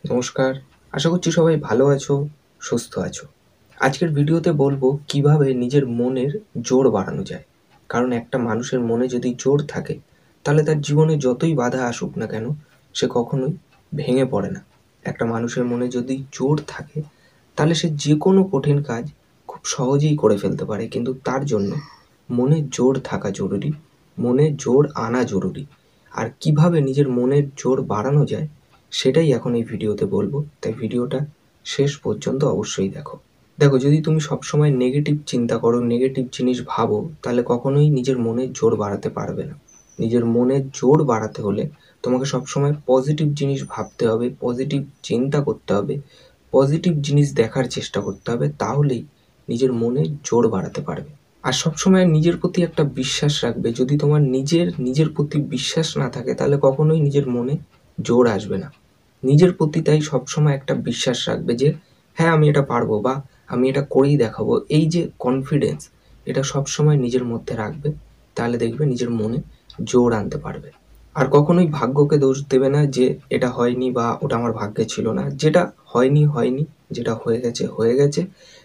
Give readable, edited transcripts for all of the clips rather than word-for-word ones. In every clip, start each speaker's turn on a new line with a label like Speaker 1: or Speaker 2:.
Speaker 1: নমস্কার। আশা করছি সবাই ভালো আছো, সুস্থ আছো। আজকের ভিডিওতে বলবো কিভাবে নিজের মনের জোর বাড়ানো যায়। কারণ একটা মানুষের মনে যদি জোর থাকে, তাহলে তার জীবনে যতই বাধা আসুক না কেন, সে কখনোই ভেঙে পড়ে না। একটা মানুষের মনে যদি জোর থাকে, তাহলে সে যেকোনো কঠিন কাজ খুব সহজেই করে ফেলতে পারে। কিন্তু তার জন্য মনে জোর থাকা জরুরি, মনে জোর আনা জরুরি। আর কিভাবে নিজের মনের জোর বাড়ানো যায়, সেটাই এখন এই ভিডিওতে বলবো। তাই ভিডিওটা শেষ পর্যন্ত অবশ্যই দেখো। দেখো, যদি তুমি সবসময় নেগেটিভ চিন্তা করো, নেগেটিভ জিনিস ভাবো, তাহলে কখনোই নিজের মনের জোর বাড়াতে পারবে না। নিজের মনের জোর বাড়াতে হলে তোমাকে সবসময় পজিটিভ জিনিস ভাবতে হবে, পজিটিভ চিন্তা করতে হবে, পজিটিভ জিনিস দেখার চেষ্টা করতে হবে। তাহলেই নিজের মনে জোর বাড়াতে পারবে। আর সবসময় নিজের প্রতি একটা বিশ্বাস রাখবে। যদি তোমার নিজের প্রতি বিশ্বাস না থাকে, তাহলে কখনোই নিজের মনে জোর আসবে না। নিজের প্রতি তাই সবসময় একটা বিশ্বাস রাখবে যে হ্যাঁ, আমি এটা পারবো বা আমি এটা করেই দেখাবো। এই যে কনফিডেন্স, এটা সবসময় নিজের মধ্যে রাখবে। তাহলে দেখবে নিজের মনে জোর আনতে পারবে। আর কখনোই ভাগ্যকে দোষ দেবে না যে এটা হয়নি বা ওটা আমার ভাগ্যে ছিল না। যেটা হয়নি হয়নি, যেটা হয়ে গেছে হয়ে গেছে,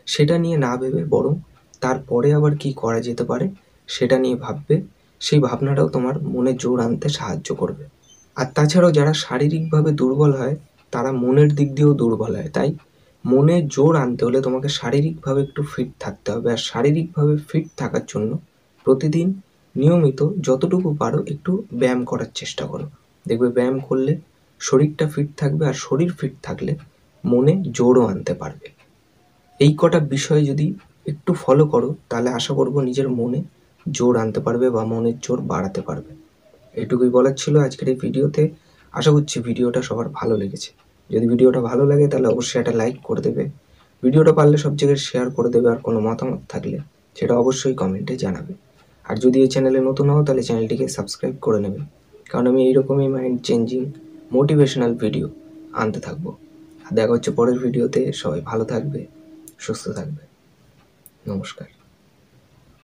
Speaker 1: সেটা নিয়ে না ভেবে বরং তারপরে আবার কি করা যেতে পারে সেটা নিয়ে ভাববে। সেই ভাবনাটাও তোমার মনে জোর আনতে সাহায্য করবে। আর তাছাড়াও যারা শারীরিকভাবে দুর্বল হয়, তারা মনের দিক দিয়েও দুর্বল হয়। তাই মনে জোর আনতে হলে তোমাকে শারীরিকভাবে একটু ফিট থাকতে হবে। আর শারীরিকভাবে ফিট থাকার জন্য প্রতিদিন নিয়মিত যতটুকু পারো একটু ব্যায়াম করার চেষ্টা করো। দেখবে ব্যায়াম করলে শরীরটা ফিট থাকবে, আর শরীর ফিট থাকলে মনে জোরও আনতে পারবে। এই কটা বিষয় যদি একটু ফলো করো, তাহলে আশা করবো নিজের মনে জোর আনতে পারবে বা মনের জোর বাড়াতে পারবে। এটুকুই বলার ছিল আজকের এই ভিডিওতে। আশা করছি ভিডিওটা সবার ভালো লেগেছে। যদি ভিডিওটা ভালো লাগে তাহলে অবশ্যই একটা লাইক করে দেবে। ভিডিওটা পারলে সব জায়গায় শেয়ার করে দেবে। আর কোনো মতামত থাকলে সেটা অবশ্যই কমেন্টে জানাবে। আর যদি এই চ্যানেলে নতুন হও, তাহলে চ্যানেলটিকে সাবস্ক্রাইব করে নেবে। কারণ আমি এইরকমই মাইন্ড চেঞ্জিং মোটিভেশনাল ভিডিও আনতে থাকবো। আর দেখা হচ্ছে পরের ভিডিওতে। সবাই ভালো থাকবে, সুস্থ থাকবে। নমস্কার।